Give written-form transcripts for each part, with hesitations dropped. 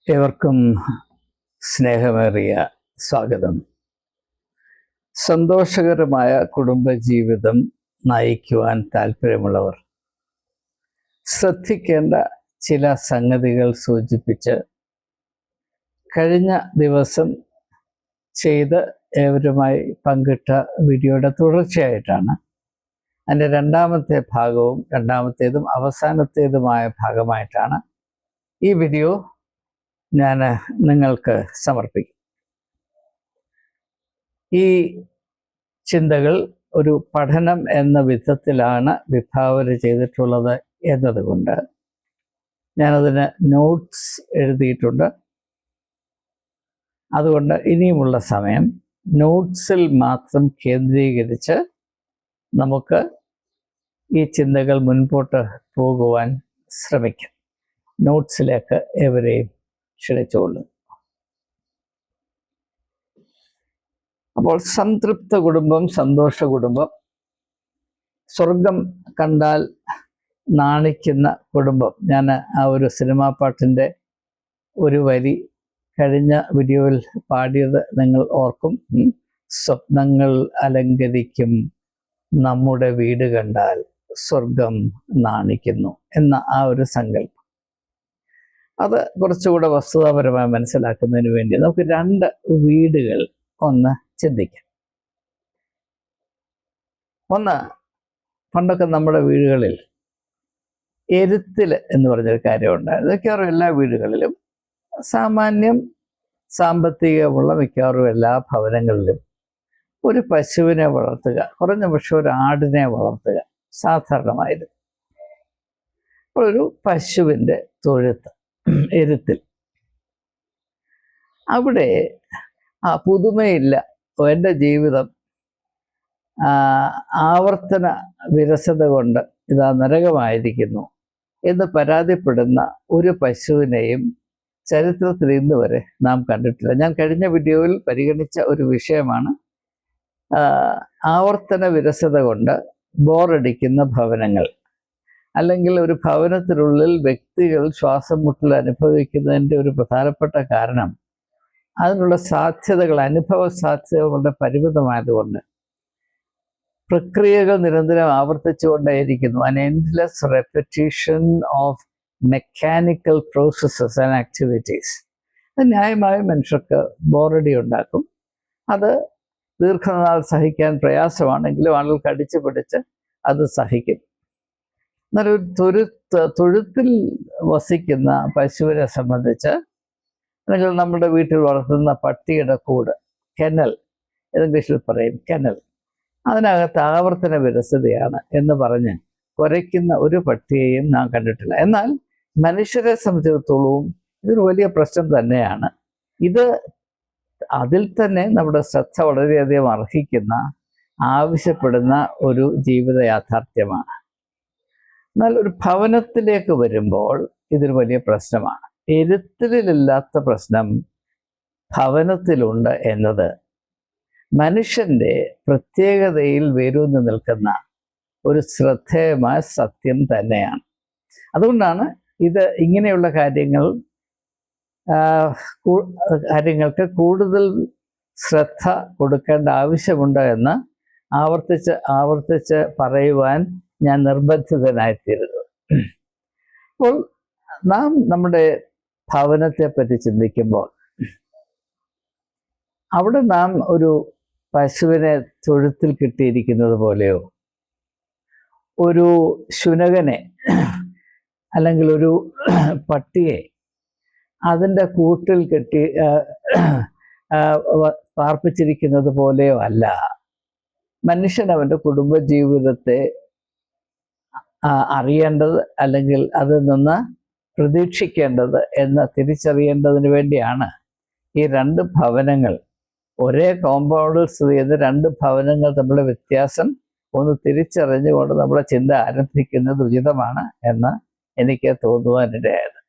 ഏവർക്കും സ്നേഹമേറിയ സ്വാഗതം. സന്തോഷകരമായ കുടുംബജീവിതം നയിക്കുവാൻ താല്പര്യമുള്ളവർ ശ്രദ്ധിക്കേണ്ട ചില സംഗതികൾ സൂചിപ്പിച്ച് കഴിഞ്ഞ ദിവസം ചെയ്ത് ഏവരുമായി പങ്കിട്ട വീഡിയോയുടെ തുടർച്ചയായിട്ടാണ് അതിൻ്റെ രണ്ടാമത്തേതും അവസാനത്തേതുമായ ഭാഗമായിട്ടാണ് ഈ വീഡിയോ ഞാൻ നിങ്ങൾക്ക് സമർപ്പിക്കും. ഈ ചിന്തകൾ ഒരു പഠനം എന്ന വിധത്തിലാണ് വിഭാവന ചെയ്തിട്ടുള്ളത് എന്നതുകൊണ്ട് ഞാനതിന് നോട്ട്സ് എഴുതിയിട്ടുണ്ട്. അതുകൊണ്ട് ഇനിയുമുള്ള സമയം നോട്ട്സിൽ മാത്രം കേന്ദ്രീകരിച്ച് നമുക്ക് ഈ ചിന്തകൾ മുൻപോട്ട് പോകുവാൻ ശ്രമിക്കാം. നോട്ട്സിലേക്ക് ഏവരെയും ക്ഷണിച്ചുകൊള്ളു. അപ്പോൾ സംതൃപ്ത കുടുംബം, സന്തോഷ കുടുംബം, സ്വർഗം കണ്ടാൽ നാണിക്കുന്ന കുടുംബം. ഞാൻ ആ ഒരു സിനിമാ പാട്ടിൻ്റെ ഒരു വരി കഴിഞ്ഞ വീഡിയോയിൽ പാടിയത് നിങ്ങൾ ഓർക്കും. സ്വപ്നങ്ങൾ അലങ്കരിക്കും നമ്മുടെ വീട് കണ്ടാൽ സ്വർഗം നാണിക്കുന്നു എന്ന ആ ഒരു സങ്കല്പം. അത് കുറച്ചുകൂടെ വസ്തുതാപരമായി മനസ്സിലാക്കുന്നതിന് വേണ്ടി നമുക്ക് രണ്ട് വീടുകൾ ഒന്ന് ചിന്തിക്കാം. ഒന്ന്, പണ്ടൊക്കെ നമ്മുടെ വീടുകളിൽ എരുത്തിൽ എന്ന് പറഞ്ഞൊരു കാര്യമുണ്ടായിരുന്നു. മിക്കവാറും എല്ലാ വീടുകളിലും, സാമാന്യം സാമ്പത്തികമുള്ള മിക്കവാറും എല്ലാ ഭവനങ്ങളിലും ഒരു പശുവിനെ വളർത്തുക, കുറഞ്ഞ പക്ഷെ ഒരു ആടിനെ വളർത്തുക സാധാരണമായിരുന്നു. അപ്പോൾ ഒരു പശുവിൻ്റെ തൊഴുത്ത് എരുത്തിൽ, അവിടെ പുതുമയില്ല, എൻ്റെ ജീവിതം ആവർത്തന വിരസത കൊണ്ട് ഇതാ നരകമായിരിക്കുന്നു എന്ന് പരാതിപ്പെടുന്ന ഒരു പശുവിനെയും ചരിത്രത്തിൽ ഇന്ന് വരെ നാം കണ്ടിട്ടില്ല. ഞാൻ കഴിഞ്ഞ വീഡിയോയിൽ പരിഗണിച്ച ഒരു വിഷയമാണ് ആവർത്തന വിരസത കൊണ്ട് ബോറടിക്കുന്ന ഭവനങ്ങൾ, അല്ലെങ്കിൽ ഒരു ഭവനത്തിനുള്ളിൽ വ്യക്തികൾ ശ്വാസം മുട്ടൽ അനുഭവിക്കുന്നതിൻ്റെ ഒരു പ്രധാനപ്പെട്ട കാരണം അതിനുള്ള സാധ്യതകൾ, അനുഭവ സാധ്യതകളുടെ പരിമിതമായതുകൊണ്ട് പ്രക്രിയകൾ നിരന്തരം ആവർത്തിച്ചുകൊണ്ടേയിരിക്കുന്നു. an endless repetition of mechanical processes and activities. അത് ന്യായമായും മനുഷ്യർക്ക് ബോറടി ഉണ്ടാക്കും. അത് ദീർഘനാൾ സഹിക്കാൻ പ്രയാസമാണെങ്കിലും ആളുകൾ കടിച്ചു പിടിച്ച് അത് സഹിക്കും. എന്നൊരു തൊഴുത്തിൽ വസിക്കുന്ന പശുവിനെ സംബന്ധിച്ച്, അല്ലെങ്കിൽ നമ്മുടെ വീട്ടിൽ വളർത്തുന്ന പട്ടിയുടെ കൂട്, കെനൽ, ഇംഗ്ലീഷിൽ പറയും കെനൽ, അതിനകത്ത് ആവർത്തന വിരസതയാണ് എന്ന് പറഞ്ഞ് കുരയ്ക്കുന്ന ഒരു പട്ടിയെയും നാം കണ്ടിട്ടില്ല. എന്നാൽ മനുഷ്യരെ സംബന്ധിച്ചിടത്തോളവും ഇതൊരു വലിയ പ്രശ്നം തന്നെയാണ്. ഇത് അതിൽ തന്നെ നമ്മുടെ ശ്രദ്ധ വളരെയധികം അർഹിക്കുന്ന, ആവശ്യപ്പെടുന്ന ഒരു ജീവിത യാഥാർത്ഥ്യമാണ്. എന്നാൽ ഒരു ഭവനത്തിലേക്ക് വരുമ്പോൾ ഇതൊരു വലിയ പ്രശ്നമാണ്. എരുത്തിലില്ലാത്ത പ്രശ്നം ഭവനത്തിലുണ്ട് എന്നത് മനുഷ്യൻ്റെ പ്രത്യേകതയിൽ വേരൂന്നി നിൽക്കുന്ന ഒരു ശ്രദ്ധേയമായ സത്യം തന്നെയാണ്. അതുകൊണ്ടാണ് ഇത് ഇങ്ങനെയുള്ള കാര്യങ്ങൾക്ക് കൂടുതൽ ശ്രദ്ധ കൊടുക്കേണ്ട ആവശ്യമുണ്ട് എന്ന് ആവർത്തിച്ച് പറയുവാൻ ഞാൻ നിർബന്ധിതനായിത്തീരുന്നു. അപ്പോൾ നാം നമ്മുടെ ഭവനത്തെ പറ്റി ചിന്തിക്കുമ്പോൾ അവിടെ നാം ഒരു പശുവിനെ തൊഴുത്തിൽ കിട്ടിയിരിക്കുന്നത് പോലെയോ, ഒരു ശുനകനെ അല്ലെങ്കിൽ ഒരു പട്ടിയെ അതിൻ്റെ കൂട്ടിൽ കെട്ടി പാർപ്പിച്ചിരിക്കുന്നത് പോലെയോ അല്ല മനുഷ്യൻ അവൻ്റെ കുടുംബജീവിതത്തെ അറിയേണ്ടത്, അല്ലെങ്കിൽ അതിൽ നിന്ന് പ്രതീക്ഷിക്കേണ്ടത് എന്ന് തിരിച്ചറിയേണ്ടതിന് വേണ്ടിയാണ് ഈ രണ്ട് ഭവനങ്ങൾ, ഒരേ കോമ്പൗണ്ടിൽ സ്ഥിതി ചെയ്യുന്ന രണ്ട് ഭവനങ്ങൾ തമ്മിലുള്ള വ്യത്യാസം ഒന്ന് തിരിച്ചറിഞ്ഞുകൊണ്ട് നമ്മുടെ ചിന്ത ആരംഭിക്കുന്നത് ഉചിതമാണ് എന്ന് എനിക്ക് തോന്നുവാനിടയായത്.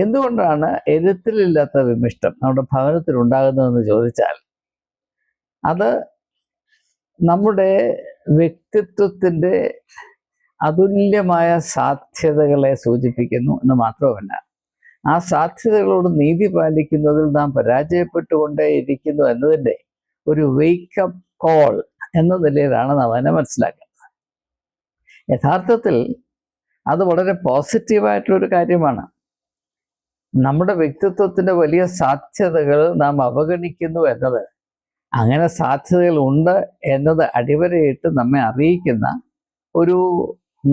എന്തുകൊണ്ടാണ് എരുത്തിലില്ലാത്ത വിമിഷ്ടം നമ്മുടെ ഭവനത്തിൽ ഉണ്ടാകുന്നതെന്ന് ചോദിച്ചാൽ, അത് നമ്മുടെ വ്യക്തിത്വത്തിൻ്റെ അതുല്യമായ സാധ്യതകളെ സൂചിപ്പിക്കുന്നു എന്ന് മാത്രമല്ല, ആ സാധ്യതകളോട് നീതി പാലിക്കുന്നതിൽ നാം പരാജയപ്പെട്ടുകൊണ്ടേയിരിക്കുന്നു എന്നതിൻ്റെ ഒരു വേക്കപ്പ് കോൾ എന്ന നിലയിലാണ് നാം അതിനെ മനസ്സിലാക്കുന്നത്. യഥാർത്ഥത്തിൽ അത് വളരെ പോസിറ്റീവായിട്ടുള്ളൊരു കാര്യമാണ്. നമ്മുടെ വ്യക്തിത്വത്തിൻ്റെ വലിയ സാധ്യതകൾ നാം അവഗണിക്കുന്നു എന്നത്, അങ്ങനെ സാധ്യതകൾ ഉണ്ട് എന്നത് അടിവരയിട്ട് നമ്മെ അറിയിക്കുന്ന ഒരു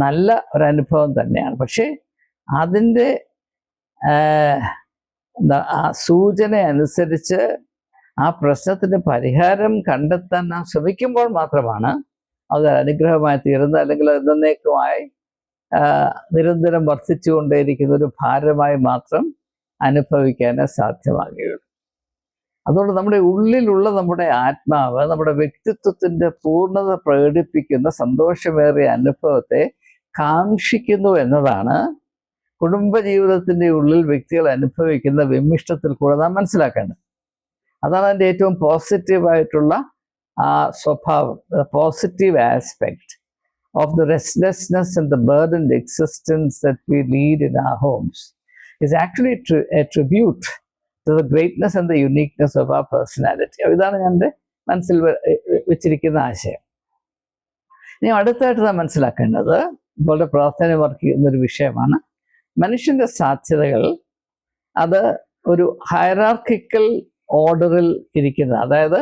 നല്ല ഒരനുഭവം തന്നെയാണ്. പക്ഷേ അതിൻ്റെ ആ സൂചന അനുസരിച്ച് ആ പ്രശ്നത്തിന് പരിഹാരം കണ്ടെത്താൻ നാം ശ്രമിക്കുമ്പോൾ മാത്രമാണ് അത് അനുഗ്രഹമായി തീരുന്നത്, അല്ലെങ്കിൽ എന്നേക്കുമായി നിരന്തരം വർദ്ധിച്ചുകൊണ്ടേയിരിക്കുന്ന ഒരു ഭാരമായി മാത്രം അനുഭവിക്കാനേ സാധ്യമാകുകയുള്ളൂ. അതുകൊണ്ട് നമ്മുടെ ഉള്ളിലുള്ള നമ്മുടെ ആത്മാവ് നമ്മുടെ വ്യക്തിത്വത്തിൻ്റെ പൂർണ്ണത പ്രകടിപ്പിക്കുന്ന സന്തോഷമേറിയ അനുഭവത്തെ കാക്ഷിക്കുന്നു എന്നതാണ് കുടുംബജീവിതത്തിൻ്റെ ഉള്ളിൽ വ്യക്തികൾ അനുഭവിക്കുന്ന വിമ്മിഷ്ടത്തിൽ കൂടെ നാം മനസ്സിലാക്കേണ്ടത്. അതാണ് അതിൻ്റെ ഏറ്റവും പോസിറ്റീവായിട്ടുള്ള ആ സ്വഭാവം, positive aspect of the restlessness and the burdened existence that we lead in our homes is actually a tribute to the greatness and the uniqueness of our personality. ഇതാണ് ഞാൻ എൻ്റെ മനസ്സിൽ വെച്ചിരിക്കുന്ന ആശയം. ഇനി അടുത്തായിട്ട് നാം മനസ്സിലാക്കേണ്ടത് വളരെ പ്രാധാന്യമർഹിക്കുന്നൊരു വിഷയമാണ്. മനുഷ്യൻ്റെ സാധ്യതകൾ അത് ഒരു ഹയറാർക്കിക്കൽ ഓർഡറിൽ ഇരിക്കുന്നത്, അതായത്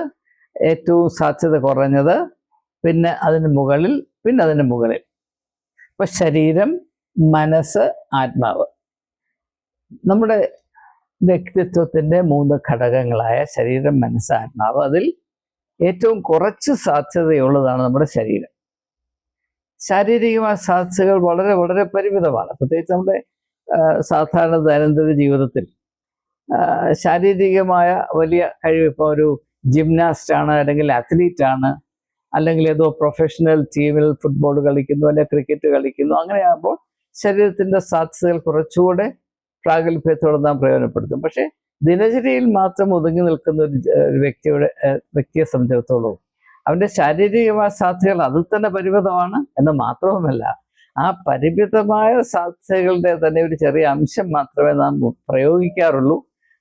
ഏറ്റവും സാധ്യത കുറഞ്ഞത്, പിന്നെ അതിന് മുകളിൽ, പിന്നെ അതിന് മുകളിൽ. ഇപ്പം ശരീരം, മനസ്സ്, ആത്മാവ്. നമ്മുടെ വ്യക്തിത്വത്തിൻ്റെ 3 ഘടകങ്ങളായ ശരീരം, മനസ്സ്, ആത്മാവ്. അതിൽ ഏറ്റവും കുറച്ച് സാധ്യതയുള്ളതാണ് നമ്മുടെ ശരീരം. ശാരീരികമായ സാധ്യതകൾ വളരെ വളരെ പരിമിതമാണ്. പ്രത്യേകിച്ച് നമ്മുടെ സാധാരണ ദൈനംദിന ജീവിതത്തിൽ ശാരീരികമായ വലിയ കഴിവ്, ഇപ്പോൾ ഒരു ജിംനാസ്റ്റാണ്, അല്ലെങ്കിൽ അത്ലീറ്റാണ്, അല്ലെങ്കിൽ ഏതോ പ്രൊഫഷണൽ ടീമിൽ ഫുട്ബോൾ കളിക്കുന്നു, അല്ലെങ്കിൽ ക്രിക്കറ്റ് കളിക്കുന്നു, അങ്ങനെയാകുമ്പോൾ ശരീരത്തിൻ്റെ സാധ്യതകൾ കുറച്ചുകൂടെ പ്രാഗൽഭ്യത്തോടെ നാം പ്രയോജനപ്പെടുത്തും. പക്ഷേ ദിനചര്യയിൽ മാത്രം ഒതുങ്ങി നിൽക്കുന്ന ഒരു വ്യക്തിയെ സംബന്ധിച്ചിടത്തോളം അവൻ്റെ ശാരീരികമായ സാധ്യതകൾ അതിൽ തന്നെ പരിമിതമാണ് എന്ന് മാത്രവുമല്ല, ആ പരിമിതമായ സാധ്യതകളുടെ തന്നെ ഒരു ചെറിയ അംശം മാത്രമേ നാം പ്രയോഗിക്കാറുള്ളൂ.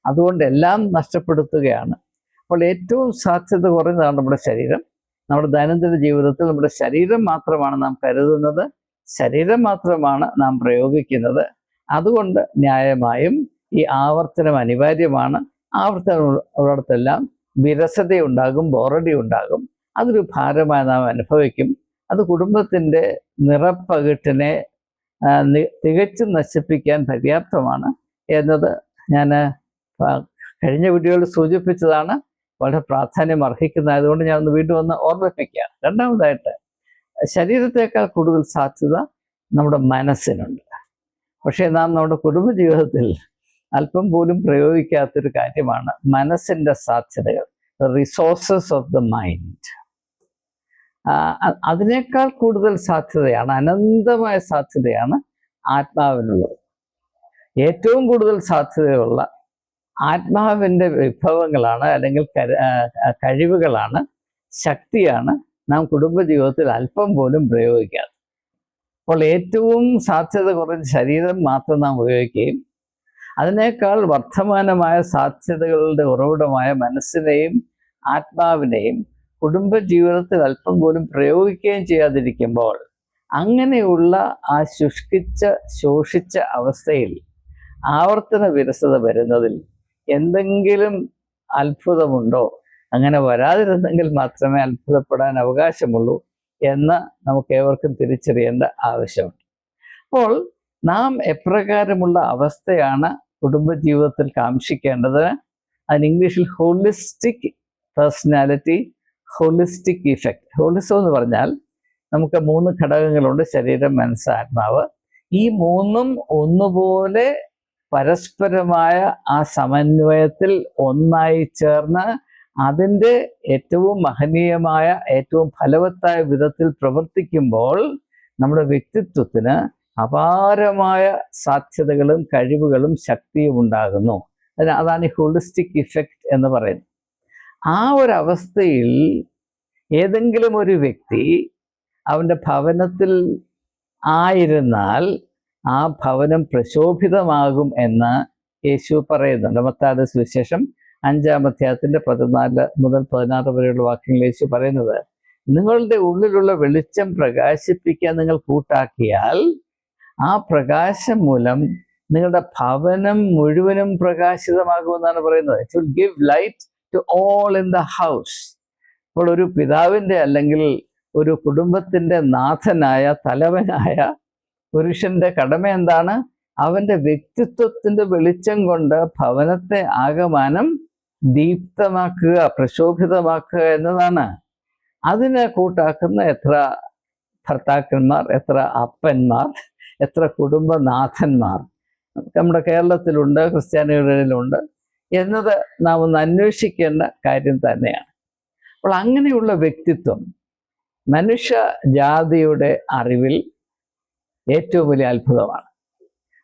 അതുകൊണ്ട് എല്ലാം നഷ്ടപ്പെടുത്തുകയാണ്. അപ്പോൾ ഏറ്റവും സാധ്യത കുറഞ്ഞതാണ് നമ്മുടെ ശരീരം. നമ്മുടെ ദൈനംദിന ജീവിതത്തിൽ നമ്മുടെ ശരീരം മാത്രമാണ് നാം കരുതുന്നത്, ശരീരം മാത്രമാണ് നാം പ്രയോഗിക്കുന്നത്. അതുകൊണ്ട് ന്യായമായും ഈ ആവർത്തനം അനിവാര്യമാണ്. ആവർത്തനം ഉള്ളിടത്തെല്ലാം വിരസതയുണ്ടാകും, ബോറടി ഉണ്ടാകും. അതൊരു ഭാരമായി നാം അനുഭവിക്കും. അത് കുടുംബത്തിൻ്റെ നിറപ്പകിട്ടിനെ തികച്ചും നശിപ്പിക്കാൻ പര്യാപ്തമാണ് എന്നത് ഞാൻ കഴിഞ്ഞ വീഡിയോയിൽ സൂചിപ്പിച്ചതാണ്. വളരെ പ്രാധാന്യം അർഹിക്കുന്നതായതുകൊണ്ട് ഞാൻ വീണ്ടും ഒന്ന് ഓർമ്മിപ്പിക്കുകയാണ്. രണ്ടാമതായിട്ട്, ശരീരത്തേക്കാൾ കൂടുതൽ സാധ്യത നമ്മുടെ മനസ്സിനുണ്ട്. പക്ഷേ നാം നമ്മുടെ കുടുംബജീവിതത്തിൽ അല്പം പോലും പ്രയോഗിക്കാത്തൊരു കാര്യമാണ് മനസ്സിൻ്റെ സാധ്യതകൾ, റിസോഴ്സസ് ഓഫ് ദ മൈൻഡ്. അതിനേക്കാൾ കൂടുതൽ സാധ്യതയാണ്, അനന്തമായ സാധ്യതയാണ് ആത്മാവിനുള്ളത്. ഏറ്റവും കൂടുതൽ സാധ്യതയുള്ള ആത്മാവിൻ്റെ വിഭവങ്ങളാണ്, അല്ലെങ്കിൽ കഴിവുകളാണ്, ശക്തിയാണ് നാം കുടുംബജീവിതത്തിൽ അല്പം പോലും പ്രയോഗിക്കാതെ. അപ്പോൾ ഏറ്റവും സാധ്യത കുറഞ്ഞ ശരീരം മാത്രം നാം ഉപയോഗിക്കുകയും അതിനേക്കാൾ വർദ്ധമാനമായ സാധ്യതകളുടെ ഉറവിടമായ മനസ്സിനെയും ആത്മാവിനെയും കുടുംബജീവിതത്തിൽ അല്പം പോലും പ്രയോഗിക്കുകയും ചെയ്യാതിരിക്കുമ്പോൾ, അങ്ങനെയുള്ള ആ ശോഷിച്ച അവസ്ഥയിൽ ആവർത്തന വിരസത വരുന്നതിൽ എന്തെങ്കിലും അത്ഭുതമുണ്ടോ? അങ്ങനെ വരാതിരുന്നെങ്കിൽ മാത്രമേ അത്ഭുതപ്പെടാൻ അവകാശമുള്ളൂ എന്ന് നമുക്ക് ഏവർക്കും തിരിച്ചറിയേണ്ട ആവശ്യമുണ്ട്. അപ്പോൾ നാം എപ്രകാരമുള്ള അവസ്ഥയാണ് കുടുംബജീവിതത്തിൽ കാക്ഷിക്കേണ്ടത്? അതിന് ഇംഗ്ലീഷിൽ holistic personality, holistic effect. Holism എന്ന് പറഞ്ഞാൽ നമുക്ക് 3 ഘടകങ്ങളുണ്ട്: ശരീരം, മനസ്സ്, ആത്മാവ്. ഈ 3ഉം ഒന്നുപോലെ പരസ്പരമായ ആ സമന്വയത്തിൽ ഒന്നായി ചേർന്ന് അതിൻ്റെ ഏറ്റവും മഹനീയമായ, ഏറ്റവും ഫലവത്തായ വിധത്തിൽ പ്രവർത്തിക്കുമ്പോൾ നമ്മുടെ വ്യക്തിത്വത്തിന് അപാരമായ സാധ്യതകളും കഴിവുകളും ശക്തിയും ഉണ്ടാകുന്നു. അതാണ് ഈ ഹോളിസ്റ്റിക് ഇഫക്റ്റ് എന്ന് പറയുന്നത്. ആ ഒരവസ്ഥയിൽ ഏതെങ്കിലും ഒരു വ്യക്തി അവൻ്റെ ഭവനത്തിൽ ആയിരുന്നാൽ ആ ഭവനം പ്രശോഭിതമാകും എന്ന് യേശു പറയുന്നുണ്ട്. മത്തായിയുടെ സുവിശേഷം 5-ാം അധ്യായത്തിന്റെ 14 മുതൽ 16 വരെയുള്ള വാക്യങ്ങൾ യേശു പറയുന്നത്, നിങ്ങളുടെ ഉള്ളിലുള്ള വെളിച്ചം പ്രകാശിപ്പിക്കാൻ നിങ്ങൾ കൂട്ടാക്കിയാൽ ആ പ്രകാശം മൂലം നിങ്ങളുടെ ഭവനം മുഴുവനും പ്രകാശിതമാകുമെന്നാണ് പറയുന്നത്. It will give light to all in the house. അപ്പോൾ ഒരു പിതാവിൻ്റെ അല്ലെങ്കിൽ ഒരു കുടുംബത്തിൻ്റെ നാഥനായ തലവനായ പുരുഷന്റെ കടമ എന്താണ്? അവൻ്റെ വ്യക്തിത്വത്തിൻ്റെ വെളിച്ചം കൊണ്ട് ഭവനത്തെ ആകമാനം ദീപ്തമാക്കുക, പ്രശോഭിതമാക്കുക എന്നതാണ്. അതിനെ കൂട്ടാക്കുന്ന എത്ര ഭർത്താക്കന്മാർ, എത്ര അപ്പന്മാർ, എത്ര കുടുംബനാഥന്മാർ നമ്മുടെ കേരളത്തിലുണ്ട്, ക്രിസ്ത്യാനികളിലുണ്ട് എന്നത് നാം ഒന്ന് അന്വേഷിക്കേണ്ട കാര്യം തന്നെയാണ്. അപ്പോൾ അങ്ങനെയുള്ള വ്യക്തിത്വം മനുഷ്യ ജാതിയുടെ അറിവിൽ ഏറ്റവും വലിയ അത്ഭുതമാണ്.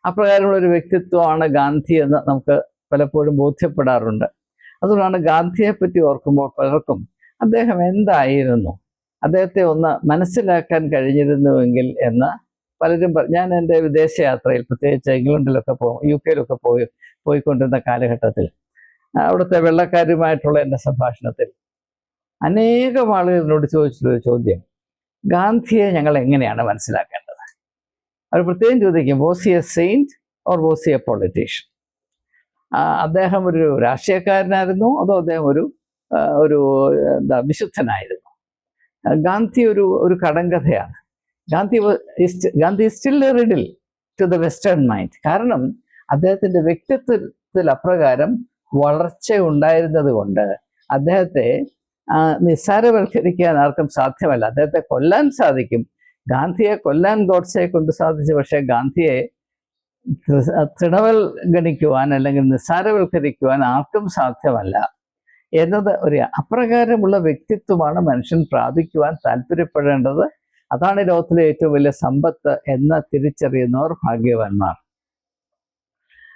അപ്രകാരമുള്ളൊരു വ്യക്തിത്വമാണ് ഗാന്ധി എന്ന് നമുക്ക് പലപ്പോഴും ബോധ്യപ്പെടാറുണ്ട്. അതുകൊണ്ടാണ് ഗാന്ധിയെപ്പറ്റി ഓർക്കുമ്പോൾ പലർക്കും അദ്ദേഹം എന്തായിരുന്നു, അദ്ദേഹത്തെ ഒന്ന് മനസ്സിലാക്കാൻ കഴിഞ്ഞിരുന്നുവെങ്കിൽ എന്ന് പലരും ഞാൻ എൻ്റെ വിദേശയാത്രയിൽ, പ്രത്യേകിച്ച് ഇംഗ്ലണ്ടിലൊക്കെ UK പോയിക്കൊണ്ടിരുന്ന കാലഘട്ടത്തിൽ അവിടുത്തെ വെള്ളക്കാരുമായിട്ടുള്ള എൻ്റെ സംഭാഷണത്തിൽ അനേകം ആളുകൾ എന്നോട് ചോദിച്ചൊരു ചോദ്യം, ഗാന്ധിയെ ഞങ്ങൾ എങ്ങനെയാണ് മനസ്സിലാക്കേണ്ടത്? അവർ പ്രത്യേകം ചോദിക്കും, was he a saint or was he a politician? അദ്ദേഹം ഒരു രാഷ്ട്രീയക്കാരനായിരുന്നു അതോ അദ്ദേഹം ഒരു വിശുദ്ധനായിരുന്നു? ഗാന്ധി ഒരു കടങ്കഥയാണ്. Gandhi still a riddle to the western mind. കാരണം അദ്ദേഹത്തിൻ്റെ വ്യക്തിത്വത്തിൽ അപ്രകാരം വളർച്ച ഉണ്ടായിരുന്നത് കൊണ്ട് അദ്ദേഹത്തെ നിസ്സാരവൽക്കരിക്കാൻ ആർക്കും സാധ്യമല്ല. അദ്ദേഹത്തെ കൊല്ലാൻ സാധിക്കും, ഗാന്ധിയെ കൊല്ലാൻ ഗോഡ്സെയെ കൊണ്ട് സാധിച്ചു. പക്ഷേ ഗാന്ധിയെ തൃണവൽഗണിക്കുവാൻ അല്ലെങ്കിൽ നിസ്സാരവൽക്കരിക്കുവാൻ ആർക്കും സാധ്യമല്ല എന്നത് അപ്രകാരമുള്ള വ്യക്തിത്വമാണ് മനുഷ്യൻ പ്രാപിക്കുവാൻ താല്പര്യപ്പെടേണ്ടത്. അതാണ് ലോകത്തിലെ ഏറ്റവും വലിയ സമ്പത്ത് എന്ന് തിരിച്ചറിയുന്നവർ ഭാഗ്യവാന്മാർ.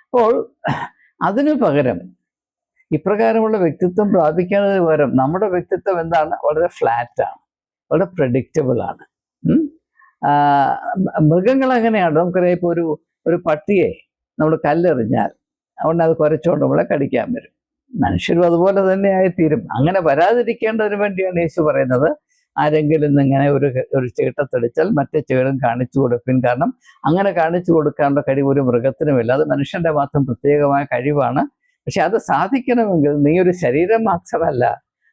അപ്പോൾ അതിനു പകരം ഇപ്രകാരമുള്ള വ്യക്തിത്വം പ്രാപിക്കുന്നതിന് പകരം നമ്മുടെ വ്യക്തിത്വം എന്താണ്? വളരെ ഫ്ലാറ്റാണ്, വളരെ പ്രഡിക്റ്റബിൾ ആണ്. മൃഗങ്ങൾ അങ്ങനെയാണ്. നമുക്കറിയാം, ഇപ്പോൾ ഒരു പട്ടിയെ നമ്മൾ കല്ലെറിഞ്ഞാൽ അതുകൊണ്ട് അത് കുരച്ചുകൊണ്ട് നമ്മളെ കടിക്കാൻ വരും. മനുഷ്യരും അതുപോലെ തന്നെ ആയിത്തീരും. അങ്ങനെ വരാതിരിക്കേണ്ടതിന് വേണ്ടിയാണ് യേശു പറയുന്നത്, ആരെങ്കിലും ഇന്നിങ്ങനെ ഒരു ചീട്ടത്തടിച്ചാൽ മറ്റേ ചീടും കാണിച്ചു കൊടുക്കും. കാരണം അങ്ങനെ കാണിച്ചു കൊടുക്കാനുള്ള കഴിവ് ഒരു മൃഗത്തിനുമില്ല. അത് മനുഷ്യൻ്റെ മാത്രം പ്രത്യേകമായ കഴിവാണ്. പക്ഷെ അത് സാധിക്കണമെങ്കിൽ നീ ഒരു ശരീരം മാത്രമല്ല,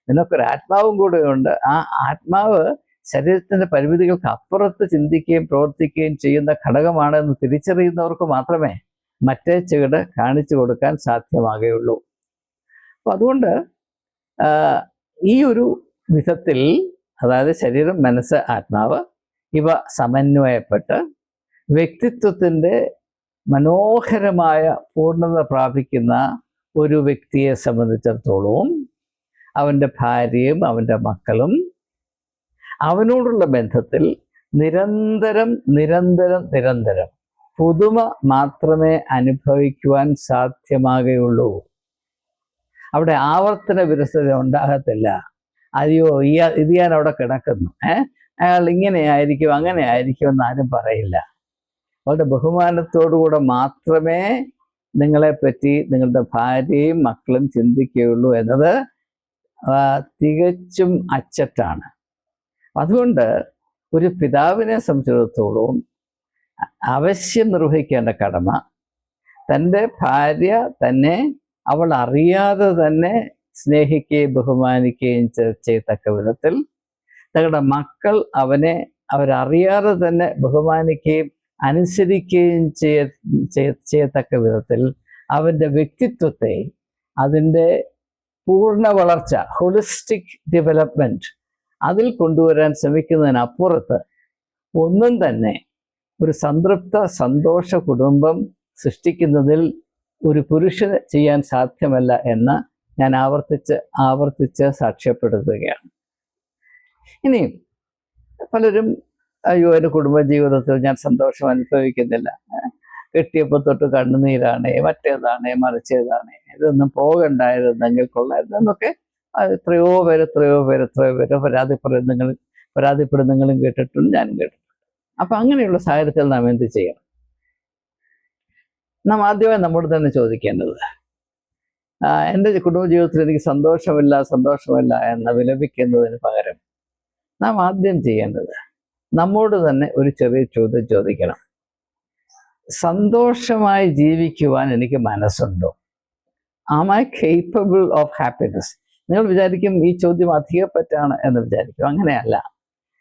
നിനക്കൊരു ആത്മാവും കൂടെ ഉണ്ട്. ആ ആത്മാവ് ശരീരത്തിൻ്റെ പരിമിതികൾക്ക് അപ്പുറത്ത് ചിന്തിക്കുകയും പ്രവർത്തിക്കുകയും ചെയ്യുന്ന ഘടകമാണ് എന്ന് തിരിച്ചറിയുന്നവർക്ക് മാത്രമേ മറ്റേ ചീട് കാണിച്ചു കൊടുക്കാൻ സാധ്യമാകുകയുള്ളൂ. അപ്പം അതുകൊണ്ട് ഈ ഒരു വിധത്തിൽ, അതായത് ശരീരം, മനസ്സ്, ആത്മാവ് ഇവ സമന്വയപ്പെട്ട് വ്യക്തിത്വത്തിൻ്റെ മനോഹരമായ പൂർണ്ണത പ്രാപിക്കുന്ന ഒരു വ്യക്തിയെ സംബന്ധിച്ചിടത്തോളം അവൻ്റെ ഭാര്യയും അവൻ്റെ മക്കളും അവനോടുള്ള ബന്ധത്തിൽ നിരന്തരം പുതുമ മാത്രമേ അനുഭവിക്കുവാൻ സാധ്യമാകുകയുള്ളൂ. അവിടെ ആവർത്തന വിരസത ഉണ്ടാകത്തില്ല. അയ്യോ ഇത് ഞാൻ അവിടെ കിടക്കുന്നു, അയാൾ ഇങ്ങനെ ആയിരിക്കും അങ്ങനെ ആയിരിക്കും എന്നാരും പറയില്ല. അവരുടെ ബഹുമാനത്തോടുകൂടെ മാത്രമേ നിങ്ങളെപ്പറ്റി നിങ്ങളുടെ ഭാര്യയും മക്കളും ചിന്തിക്കുകയുള്ളൂ എന്നത് തികച്ചും അച്ചട്ടാണ്. അതുകൊണ്ട് ഒരു പിതാവിനെ സംബന്ധിച്ചിടത്തോളം അവശ്യം നിർവഹിക്കേണ്ട കടമ തൻ്റെ ഭാര്യ തന്നെ അവൾ അറിയാതെ തന്നെ സ്നേഹിക്കുകയും ബഹുമാനിക്കുകയും ചെയ്യത്തക്ക വിധത്തിൽ, തങ്ങളുടെ മക്കൾ അവരറിയാതെ തന്നെ ബഹുമാനിക്കുകയും അനുസരിക്കുകയും ചെയ്യത്തക്ക വിധത്തിൽ അവൻ്റെ വ്യക്തിത്വത്തെ, അതിൻ്റെ പൂർണ്ണ വളർച്ച, ഹോളിസ്റ്റിക് ഡെവലപ്മെൻറ്റ് അതിൽ കൊണ്ടുവരാൻ ശ്രമിക്കുന്നതിനപ്പുറത്ത് ഒന്നും തന്നെ ഒരു സംതൃപ്ത സന്തോഷ കുടുംബം സൃഷ്ടിക്കുന്നതിൽ ഒരു പുരുഷന് ചെയ്യാൻ സാധ്യമല്ല എന്ന് ഞാൻ ആവർത്തിച്ച് സാക്ഷ്യപ്പെടുത്തുകയാണ്. ഇനി പലരും അയ്യോ എൻ്റെ കുടുംബജീവിതത്തിൽ ഞാൻ സന്തോഷം അനുഭവിക്കുന്നില്ല, കെട്ടിയപ്പോൾ തൊട്ട് കണ്ണുനീരാണ്, മറ്റേതാണ് മറിച്ചേതാണ്, ഇതൊന്നും പോകണ്ടായിരുന്നെങ്കിൽ കൊള്ളായിരുന്നു എന്നൊക്കെ എത്രയോ പേര് പരാതിപ്പെടുന്നങ്ങളും കേട്ടിട്ടുണ്ട്, ഞാനും കേട്ടിട്ടുണ്ട്. അപ്പം അങ്ങനെയുള്ള സാഹചര്യത്തിൽ നാം എന്ത് ചെയ്യണം? നാം ആദ്യമായി നമ്മോട് തന്നെ ചോദിക്കേണ്ടത്, എൻ്റെ കുടുംബജീവിതത്തിൽ എനിക്ക് സന്തോഷമില്ല എന്ന് വിലപിക്കുന്നതിന് പകരം നാം ആദ്യം ചെയ്യേണ്ടത് നമ്മോട് തന്നെ ഒരു ചെറിയ ചോദ്യം ചോദിക്കണം. സന്തോഷമായി ജീവിക്കുവാൻ എനിക്ക് മനസ്സുണ്ടോ? Am I capable of happiness? നിങ്ങൾ വിചാരിക്കും ഈ ചോദ്യം അധികപ്പറ്റാണ് എന്ന് വിചാരിക്കും. അങ്ങനെയല്ല.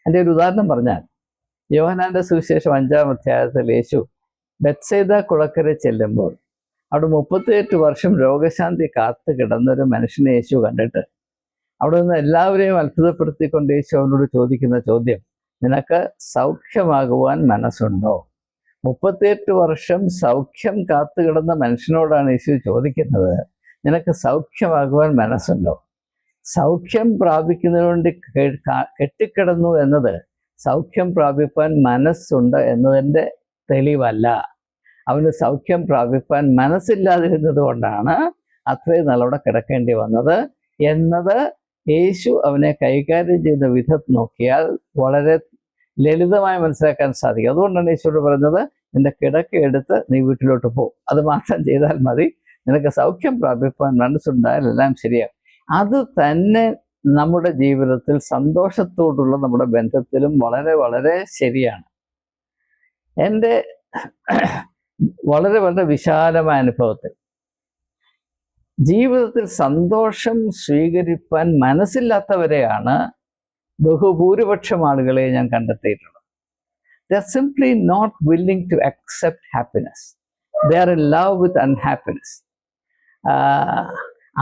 എൻ്റെ ഒരു ഉദാഹരണം പറഞ്ഞാൽ, യോഹന്നാന്റെ സുവിശേഷം 5-ാം അധ്യായത്തിൽ യേശു ബെത്സൈദ കുളക്കര ചെല്ലുമ്പോൾ അവിടെ 38 വർഷം രോഗശാന്തി കാത്തു കിടന്നൊരു മനുഷ്യനെ യേശു കണ്ടിട്ട് അവിടെ നിന്ന് എല്ലാവരെയും അത്ഭുതപ്പെടുത്തിക്കൊണ്ട് യേശു അവനോട് ചോദിക്കുന്ന ചോദ്യം, നിനക്ക് സൗഖ്യമാകുവാൻ മനസ്സുണ്ടോ? 38 വർഷം സൗഖ്യം കാത്തു കിടന്ന മനുഷ്യനോടാണ് യേശു ചോദിക്കുന്നത്, നിനക്ക് സൗഖ്യമാകുവാൻ മനസ്സുണ്ടോ? സൗഖ്യം പ്രാപിക്കുന്നതിന് വേണ്ടി കെട്ടിക്കിടന്നു എന്നത് സൗഖ്യം പ്രാപിപ്പാൻ മനസ്സുണ്ട് എന്നതിൻ്റെ തെളിവല്ല. അവന് സൗഖ്യം പ്രാപിപ്പാൻ മനസ്സില്ലാതിരുന്നത് കൊണ്ടാണ് അത്രയും നാളവിടെ കിടക്കേണ്ടി വന്നത് എന്നത് യേശു അവനെ കൈകാര്യം ചെയ്യുന്ന വിധം നോക്കിയാൽ വളരെ ലളിതമായി മനസ്സിലാക്കാൻ സാധിക്കും. അതുകൊണ്ടാണ് യേശുവോട് പറഞ്ഞത്, നിന്റെ കിടക്ക എടുത്ത് നീ വീട്ടിലോട്ട് പോ, അത് മാത്രം ചെയ്താൽ മതി, നിനക്ക് സൗഖ്യം പ്രാപിപ്പാൻ മനസ്സുണ്ടായാൽ എല്ലാം ശരിയാകും. അത് തന്നെ നമ്മുടെ ജീവിതത്തിൽ സന്തോഷത്തോടുള്ള നമ്മുടെ ബന്ധത്തിലും വളരെ വളരെ ശരിയാണ്. എൻ്റെ വളരെ വളരെ വിശാലമായ അനുഭവത്തിൽ ജീവിതത്തിൽ സന്തോഷം സ്വീകരിപ്പാൻ മനസ്സില്ലാത്തവരെയാണ് ബഹുഭൂരിപക്ഷം ആളുകളെ ഞാൻ കണ്ടെത്തിയിട്ടുള്ളത്. They are simply not willing to accept happiness. They are in love with unhappiness.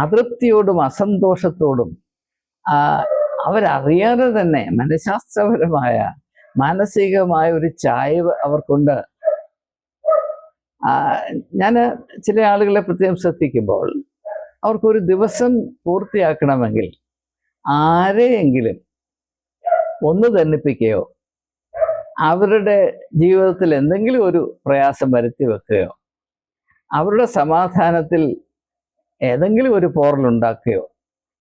അതൃപ്തിയോടും അസന്തോഷത്തോടും അവരറിയാതെ തന്നെ മനഃശാസ്ത്രപരമായ മാനസികമായ ഒരു ചായ്വ് അവർക്കുണ്ട്. ഞാൻ ചില ആളുകളെ പ്രത്യേകം ശ്രദ്ധിക്കുമ്പോൾ അവർക്കൊരു ദിവസം പൂർത്തിയാക്കണമെങ്കിൽ ആരെയെങ്കിലും ഒന്ന് തന്നിപ്പിക്കുകയോ അവരുടെ ജീവിതത്തിൽ എന്തെങ്കിലും ഒരു പ്രയാസം വരുത്തി വെക്കുകയോ അവരുടെ സമാധാനത്തിൽ ഏതെങ്കിലും ഒരു പോറലുണ്ടാക്കുകയോ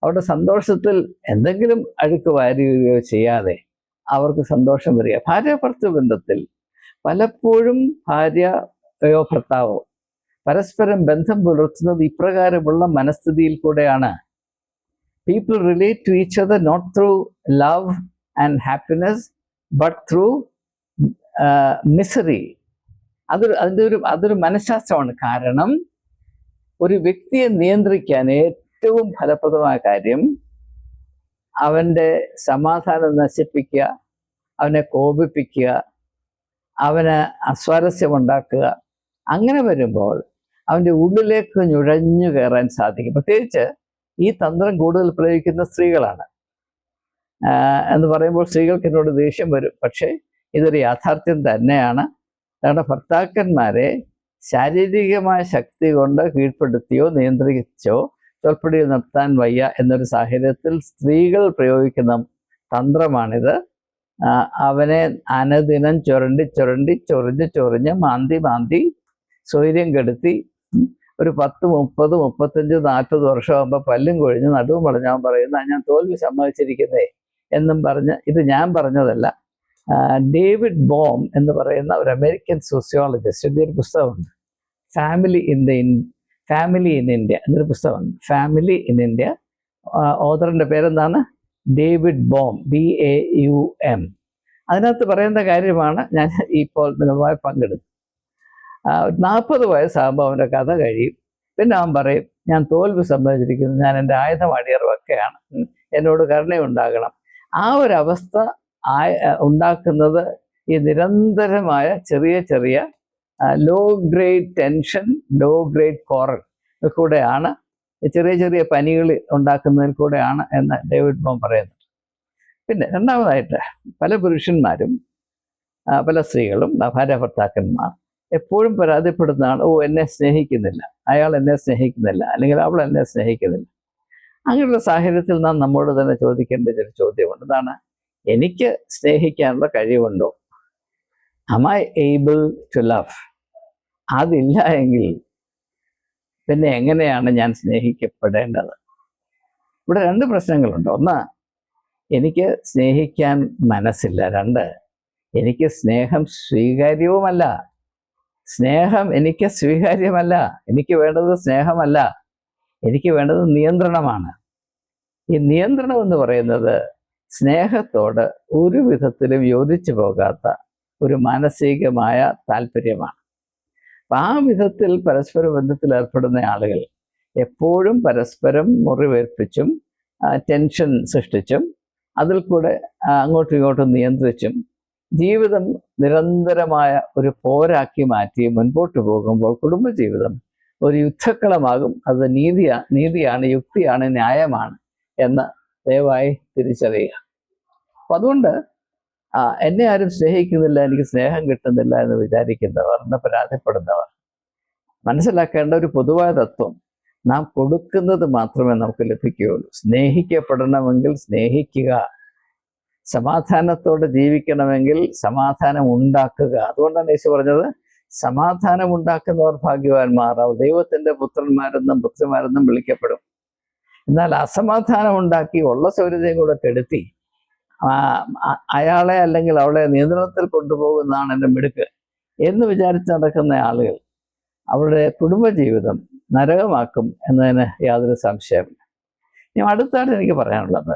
അവരുടെ സന്തോഷത്തിൽ എന്തെങ്കിലും അഴുക്ക് വാരുകയോ ചെയ്യാതെ അവർക്ക് സന്തോഷം വരിക. ഭാര്യ ഭർത്തൃ ബന്ധത്തിൽ പലപ്പോഴും ഭാര്യയോ ഭർത്താവോ പരസ്പരം ബന്ധം പുലർത്തുന്നത് ഇപ്രകാരമുള്ള മനസ്ഥിതിയിൽ കൂടെയാണ്. People relate to each other not through love and happiness but through misery. അതൊരു മനഃശാസ്ത്രമാണ്. കാരണം ഒരു വ്യക്തിയെ നിയന്ത്രിക്കാൻ ഏറ്റവും ഫലപ്രദമായ കാര്യം അവൻ്റെ സമാധാനം നശിപ്പിക്കുക, അവനെ കോപിപ്പിക്കുക, അവന് അസ്വാരസ്യമുണ്ടാക്കുക. അങ്ങനെ വരുമ്പോൾ അവൻ്റെ ഉള്ളിലേക്ക് നുഴഞ്ഞു കയറാൻ സാധിക്കും. പ്രത്യേകിച്ച് ഈ തന്ത്രം കൂടുതൽ പ്രയോഗിക്കുന്ന സ്ത്രീകളാണ്. എന്ന് പറയുമ്പോൾ സ്ത്രീകൾക്ക് എന്നോട് ദേഷ്യം വരും. പക്ഷേ ഇതൊരു യാഥാർത്ഥ്യം തന്നെയാണ്. തങ്ങളുടെ ഭർത്താക്കന്മാരെ ശാരീരികമായ ശക്തി കൊണ്ട് കീഴ്പ്പെടുത്തിയോ നിയന്ത്രിച്ചോ ചൊൽപ്പടിയിൽ നിർത്താൻ വയ്യ എന്നൊരു സാഹചര്യത്തിൽ സ്ത്രീകൾ പ്രയോഗിക്കുന്ന തന്ത്രമാണിത്. അവനെ അനുദിനം ചൊറിഞ്ഞ് മാന്തി സ്വൈര്യം കെടുത്തി ഒരു 10, 30, 35, 40 വർഷമാകുമ്പോൾ പല്ലും കൊഴിഞ്ഞ് നടുവും വളഞ്ഞാൻ പറയുന്ന ഞാൻ തോൽവി സമ്മതിച്ചിരിക്കുന്നേ എന്നും പറഞ്ഞ്, ഇത് ഞാൻ പറഞ്ഞതല്ല, ഡേവിഡ് ബോം എന്ന് പറയുന്ന ഒരു അമേരിക്കൻ സോഷ്യോളജിസ്റ്റ് ഒരു പുസ്തകമുണ്ട്, ഫാമിലി ഇൻ ഇന്ത്യ എന്നൊരു പുസ്തകമുണ്ട്. Family in India. ഓഥറിൻ്റെ പേരെന്താണ്? David Baum, BAUM. അതിനകത്ത് പറയുന്ന കാര്യമാണ് ഞാൻ ഇപ്പോൾ നിങ്ങളുമായി പങ്കെടുത്തത്. 40 വയസ്സാകുമ്പോൾ അവൻ്റെ കഥ കഴിയും. പിന്നെ അവൻ പറയും, ഞാൻ തോൽവി സമ്മതിച്ചിരിക്കുന്നു, ഞാൻ എൻ്റെ ആയുധം അടിയറവൊക്കെയാണ്, എന്നോട് കരുണയുണ്ടാകണം. ആ ഒരവസ്ഥ ഉണ്ടാക്കുന്നത് ഈ നിരന്തരമായ ചെറിയ low grade tension, low grade quarrel കൂടെയാണ്, ചെറിയ പനികൾ ഉണ്ടാക്കുന്നതിൽ കൂടെയാണ് എന്ന് ഡേവിഡ് ബോം പറയുന്നത്. പിന്നെ രണ്ടാമതായിട്ട് പല പുരുഷന്മാരും പല സ്ത്രീകളും ഭാര്യ ഭർത്താക്കന്മാർ എപ്പോഴും പരാതിപ്പെടുന്നതാണ്, എന്നെ സ്നേഹിക്കുന്നില്ല, അയാൾ എന്നെ സ്നേഹിക്കുന്നില്ല, അല്ലെങ്കിൽ അവൾ എന്നെ സ്നേഹിക്കുന്നില്ല. അങ്ങനെയുള്ള സാഹചര്യത്തിൽ നാം നമ്മോട് തന്നെ ചോദിക്കേണ്ട ഒരു ചോദ്യമുണ്ട്. എന്താണ്? എനിക്ക് സ്നേഹിക്കാനുള്ള കഴിവുണ്ടോ? am I able to love? അതില്ല എങ്കിൽ പിന്നെ എങ്ങനെയാണ് ഞാൻ സ്നേഹിക്കപ്പെടേണ്ടത്? ഇവിടെ 2 പ്രശ്നങ്ങളുണ്ട്. ഒന്ന്, എനിക്ക് സ്നേഹിക്കാൻ മനസ്സില്ല. 2, എനിക്ക് സ്നേഹം സ്വീകാര്യവുമല്ല. സ്നേഹം എനിക്ക് സ്വീകാര്യമല്ല. എനിക്ക് വേണ്ടത് സ്നേഹമല്ല, എനിക്ക് വേണ്ടത് നിയന്ത്രണമാണ്. ഈ നിയന്ത്രണം എന്ന് പറയുന്നത് സ്നേഹത്തോട് ഒരു വിധത്തിലും യോജിച്ചു പോകാത്ത ഒരു മാനസികമായ താല്പര്യമാണ്. അപ്പം ആ വിധത്തിൽ പരസ്പര ബന്ധത്തിൽ ഏർപ്പെടുന്ന ആളുകൾ എപ്പോഴും പരസ്പരം മുറിവേൽപ്പിച്ചും ടെൻഷൻ സൃഷ്ടിച്ചും അതിൽ കൂടെ അങ്ങോട്ടും ഇങ്ങോട്ടും നിയന്ത്രിച്ചും ജീവിതം നിരന്തരമായ ഒരു പോരാക്കി മാറ്റി മുൻപോട്ട് പോകുമ്പോൾ കുടുംബജീവിതം ഒരു യുദ്ധക്കളമാകും. അത് നീതിയാണ്, യുക്തിയാണ്, ന്യായമാണ് എന്ന് ദയവായി തിരിച്ചറിയുക. അപ്പം അതുകൊണ്ട് എന്നെ ആരും സ്നേഹിക്കുന്നില്ല, എനിക്ക് സ്നേഹം കിട്ടുന്നില്ല എന്ന് വിചാരിക്കുന്നവർ, എന്ന് പരാതിപ്പെടുന്നവർ മനസ്സിലാക്കേണ്ട ഒരു പൊതുവായ തത്വം, നാം കൊടുക്കുന്നത് മാത്രമേ നമുക്ക് ലഭിക്കുകയുള്ളൂ. സ്നേഹിക്കപ്പെടണമെങ്കിൽ സ്നേഹിക്കുക, സമാധാനത്തോടെ ജീവിക്കണമെങ്കിൽ സമാധാനം ഉണ്ടാക്കുക. അതുകൊണ്ടാണ് യേശു പറഞ്ഞത്, സമാധാനം ഉണ്ടാക്കുന്നവർ ഭാഗ്യവാന്മാർ, അവർ ദൈവത്തിൻ്റെ പുത്രന്മാരെന്നും പുത്രിമാരെന്നും വിളിക്കപ്പെടും. എന്നാൽ അസമാധാനം ഉണ്ടാക്കി ഉള്ള സൗകര്യം കൂടെ കെടുത്തി അയാളെ അല്ലെങ്കിൽ അവളെ നിയന്ത്രണത്തിൽ കൊണ്ടുപോകുന്നതാണ് എൻ്റെ മിടുക്ക് എന്ന് വിചാരിച്ച് നടക്കുന്ന ആളുകൾ അവരുടെ കുടുംബജീവിതം നരകമാക്കും എന്നതിന് യാതൊരു സംശയമില്ല. ഇനി അടുത്തായിട്ട് എനിക്ക് പറയാനുള്ളത്,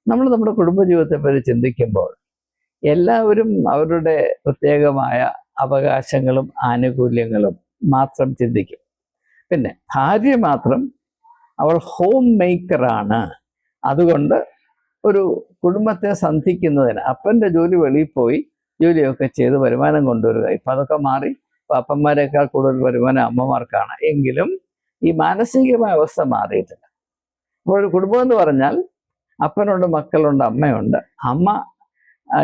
നമ്മൾ നമ്മുടെ കുടുംബജീവിതത്തെപ്പറ്റി ചിന്തിക്കുമ്പോൾ എല്ലാവരും അവരുടെ പ്രത്യേകമായ അവകാശങ്ങളും ആനുകൂല്യങ്ങളും മാത്രം ചിന്തിക്കും. പിന്നെ ഭാര്യ മാത്രം അവൾ ഹോം മേക്കറാണ്, അതുകൊണ്ട് ഒരു കുടുംബത്തെ സന്ധിക്കുന്നതിന് അപ്പൻ്റെ ജോലി വെളിയിൽ പോയി ജോലിയൊക്കെ ചെയ്ത് വരുമാനം കൊണ്ടുവരിക. ഇപ്പം അതൊക്കെ മാറി, ഇപ്പം അപ്പന്മാരെക്കാൾ കൂടുതൽ വരുമാനം അമ്മമാർക്കാണ്. എങ്കിലും ഈ മാനസികമായ അവസ്ഥ മാറിയിട്ടില്ല. അപ്പോൾ കുടുംബം എന്ന് പറഞ്ഞാൽ അപ്പനുണ്ട്, മക്കളുണ്ട്, അമ്മയുണ്ട്. അമ്മ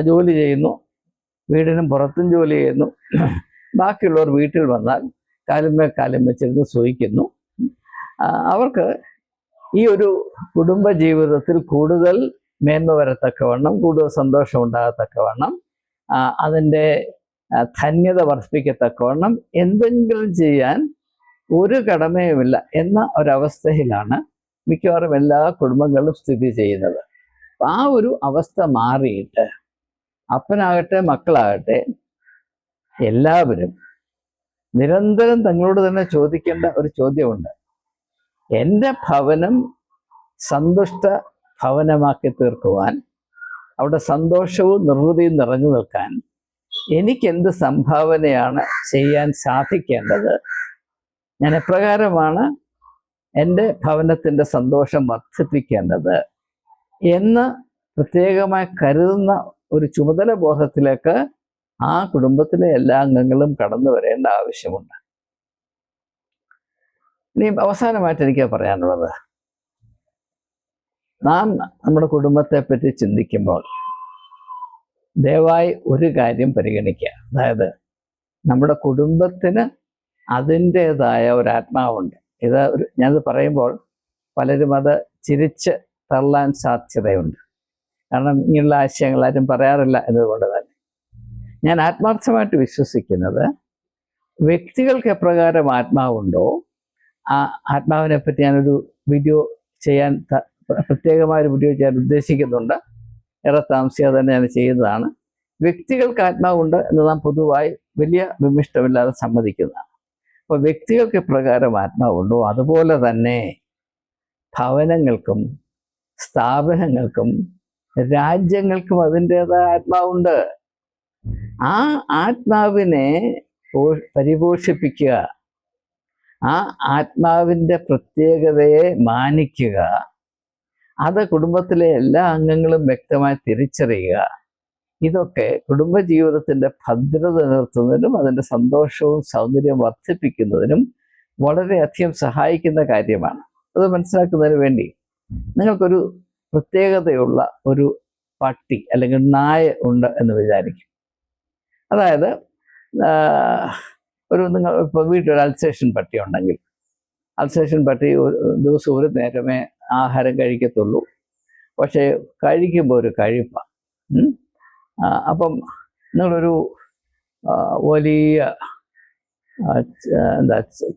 ജോലി ചെയ്യുന്നു, വീടിനും പുറത്തും ജോലി ചെയ്യുന്നു. ബാക്കിയുള്ളവർ വീട്ടിൽ വന്നാൽ കാലും വെച്ചിരുന്ന് സൂഹിക്കുന്നു. അവർക്ക് ഈ ഒരു കുടുംബ ജീവിതത്തിൽ കൂടുതൽ മേന്മ വരത്തക്കവണ്ണം, കൂടുതൽ സന്തോഷം ഉണ്ടാകത്തക്കവണ്ണം, അതിൻ്റെ ധന്യത വർദ്ധിപ്പിക്കത്തക്കവണ്ണം എന്തെങ്കിലും ചെയ്യാൻ ഒരു കടമയുമില്ല എന്ന ഒരവസ്ഥയിലാണ് മിക്കവാറും എല്ലാ കുടുംബങ്ങളും സ്ഥിതി ചെയ്യുന്നത്. ആ ഒരു അവസ്ഥ മാറിയിട്ട് അപ്പനാകട്ടെ മക്കളാകട്ടെ എല്ലാവരും നിരന്തരം തങ്ങളോട് തന്നെ ചോദിക്കേണ്ട ഒരു ചോദ്യമുണ്ട്. എൻ്റെ ഭവനം സന്തുഷ്ട ഭവനമാക്കി തീർക്കുവാൻ, അവിടെ സന്തോഷവും നിർവൃതിയും നിറഞ്ഞു നിൽക്കാൻ എനിക്കെന്ത് സംഭാവനയാണ് ചെയ്യാൻ സാധിക്കേണ്ടത്? ഞാൻ എപ്രകാരമാണ് എൻ്റെ ഭവനത്തിൻ്റെ സന്തോഷം വർദ്ധിപ്പിക്കേണ്ടത് എന്ന് പ്രത്യേകമായി കരുതുന്ന ഒരു ചുമതല ബോധത്തിലേക്ക് ആ കുടുംബത്തിലെ എല്ലാ അംഗങ്ങളും കടന്നു വരേണ്ട ആവശ്യമുണ്ട്. ഇനി അവസാനമായിട്ട് എനിക്ക് പറയാനുള്ളത്, നാം നമ്മുടെ കുടുംബത്തെ പറ്റി ചിന്തിക്കുമ്പോൾ ദയവായി ഒരു കാര്യം പരിഗണിക്കുക. അതായത് നമ്മുടെ കുടുംബത്തിന് അതിൻ്റേതായ ഒരു ആത്മാവുണ്ട്. ഞാനത് പറയുമ്പോൾ പലരും അത് ചിരിച്ച് തള്ളാൻ സാധ്യതയുണ്ട്. കാരണം ഇങ്ങനെയുള്ള ആശയങ്ങൾ ആരും പറയാറില്ല എന്നതുകൊണ്ട് തന്നെ ഞാൻ ആത്മാർത്ഥമായിട്ട് വിശ്വസിക്കുന്നത്, വ്യക്തികൾക്ക് എപ്രകാരം ആത്മാവുണ്ടോ ആ ആത്മാവിനെ പറ്റി ഞാനൊരു വീഡിയോ ചെയ്യാൻ, പ്രത്യേകമായൊരു വീഡിയോ ചെയ്യാൻ ഉദ്ദേശിക്കുന്നുണ്ട്. ഏറെ താമസിയാതെ തന്നെ ഞാൻ ചെയ്യുന്നതാണ്. വ്യക്തികൾക്ക് ആത്മാവുണ്ട് എന്ന് നാം പൊതുവായി വലിയ വിമിഷ്ടമില്ലാതെ സമ്മതിക്കുന്നതാണ്. അപ്പോൾ വ്യക്തികൾക്ക് എപ്രകാരം ആത്മാവുണ്ടോ അതുപോലെ തന്നെ ഭവനങ്ങൾക്കും സ്ഥാപനങ്ങൾക്കും രാജ്യങ്ങൾക്കും അതിൻ്റേതായ ആത്മാവുണ്ട്. ആ ആത്മാവിനെ പരിപോഷിപ്പിക്കുക, ആ ആത്മാവിൻ്റെ പ്രത്യേകതയെ മാനിക്കുക, അത് കുടുംബത്തിലെ എല്ലാ അംഗങ്ങളും വ്യക്തമായി തിരിച്ചറിയുക. ഇതൊക്കെ കുടുംബജീവിതത്തിൻ്റെ ഭദ്രത നിലനിർത്തുന്നതിനും അതിൻ്റെ സന്തോഷവും സൗന്ദര്യവും വർദ്ധിപ്പിക്കുന്നതിനും വളരെയധികം സഹായിക്കുന്ന കാര്യമാണ്. അത് മനസ്സിലാക്കുന്നതിന് വേണ്ടി നിങ്ങൾക്കൊരു പ്രത്യേകതയുള്ള ഒരു പട്ടി അല്ലെങ്കിൽ നായ ഉണ്ട് എന്ന് വിചാരിക്കും. അതായത് നിങ്ങൾ ഇപ്പോൾ വീട്ടിൽ അൽസേഷൻ പട്ടി ഉണ്ടെങ്കിൽ, അൽസേഷൻ പട്ടി ദിവസം ഒരു നേരമേ ആഹാരം കഴിക്കത്തുള്ളൂ. പക്ഷേ കഴിക്കുമ്പോൾ ഒരു കഴിപ്പാണ്. അപ്പം നിങ്ങളൊരു വലിയ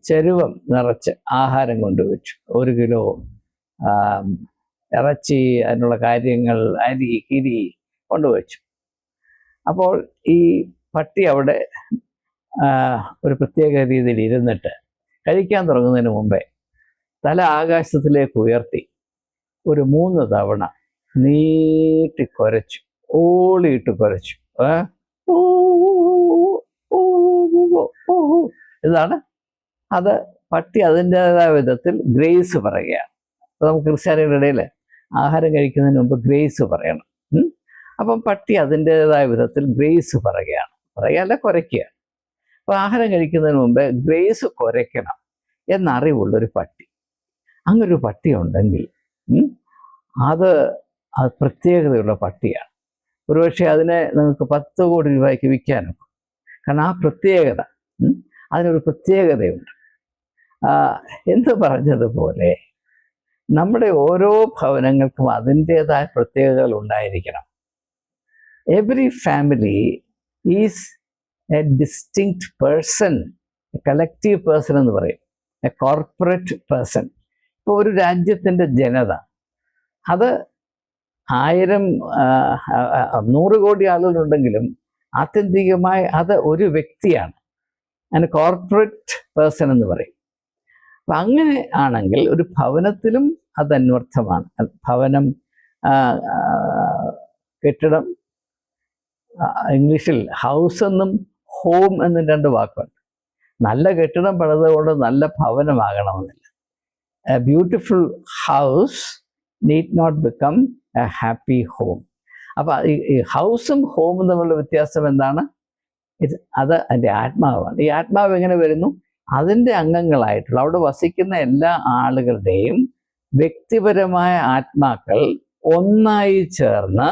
ചെരുവം നിറച്ച് ആഹാരം കൊണ്ടുവച്ചു, 1 കിലോ ഇറച്ചി, അതിനുള്ള കാര്യങ്ങൾ, അരി, കിരി കൊണ്ടുവച്ചു. അപ്പോൾ ഈ പട്ടി അവിടെ ഒരു പ്രത്യേക രീതിയിൽ ഇരുന്നിട്ട് കഴിക്കാൻ തുടങ്ങുന്നതിന് മുമ്പേ തല ആകാശത്തിലേക്ക് ഉയർത്തി ഒരു 3 തവണ നീട്ടി കുരച്ചു, ഓളിയിട്ട് കുരച്ചു. ഇതാണ് അത്. പട്ടി അതിൻ്റെതായ വിധത്തിൽ ഗ്രേസ് പറയുകയാണ്. അപ്പോൾ നമുക്ക് ക്രിസ്ത്യാനികളുടെ ഇടയിൽ ആഹാരം കഴിക്കുന്നതിന് മുമ്പ് ഗ്രേസ് പറയണം. അപ്പം പട്ടി അതിൻ്റെതായ വിധത്തിൽ ഗ്രേസ് പറയുകയല്ല കുരയ്ക്കുകയാണ്. അപ്പോൾ ആഹാരം കഴിക്കുന്നതിന് മുമ്പ് ഗ്രേസ് കുരയ്ക്കണം എന്നറിവുള്ളൊരു പട്ടി, അങ്ങനൊരു പട്ടി ഉണ്ടെങ്കിൽ അത് പ്രത്യേകതയുള്ള പട്ടിയാണ്. ഒരുപക്ഷെ അതിനെ നിങ്ങൾക്ക് 10 കോടി രൂപയ്ക്ക് വിൽക്കാനൊക്കെ. കാരണം ആ പ്രത്യേകത, അതിനൊരു പ്രത്യേകതയുണ്ട്. എന്ന് പറഞ്ഞതുപോലെ നമ്മുടെ ഓരോ ഭവനങ്ങൾക്കും അതിൻ്റേതായ പ്രത്യേകതകൾ ഉണ്ടായിരിക്കണം. Every family is A distinct person, A collective person എന്ന് പറയും, എ കോർപ്പറേറ്റ് പേഴ്സൺ. ഇപ്പോൾ ഒരു രാജ്യത്തിൻ്റെ ജനത അത് 100 കോടി ആളുകളുണ്ടെങ്കിലും ആത്യന്തികമായി അത് ഒരു വ്യക്തിയാണ്. അതിന് കോർപ്പറേറ്റ് പേഴ്സൺ എന്ന് പറയും. അപ്പം അങ്ങനെ ആണെങ്കിൽ ഒരു ഭവനത്തിലും അത് അന്വർത്ഥമാണ്. ഭവനം, കെട്ടിടം, ഇംഗ്ലീഷിൽ ഹൗസ് എന്നും ഹോം എന്നും 2 വാക്കുണ്ട്. നല്ല കെട്ടിടം പണിതുകൊണ്ട് നല്ല ഭവനമാകണമെന്നില്ല. A beautiful house need not become a happy home. അപ്പം ഈ ഹൗസും ഹോമും തമ്മിലുള്ള വ്യത്യാസം എന്താണ്? അത് അതിൻ്റെ ആത്മാവാണ്. ഈ ആത്മാവ് എങ്ങനെ വരുന്നു? അതിൻ്റെ അംഗങ്ങളായിട്ടുള്ള അവിടെ വസിക്കുന്ന എല്ലാ ആളുകളുടെയും വ്യക്തിപരമായ ആത്മാക്കൾ ഒന്നായി ചേർന്ന്,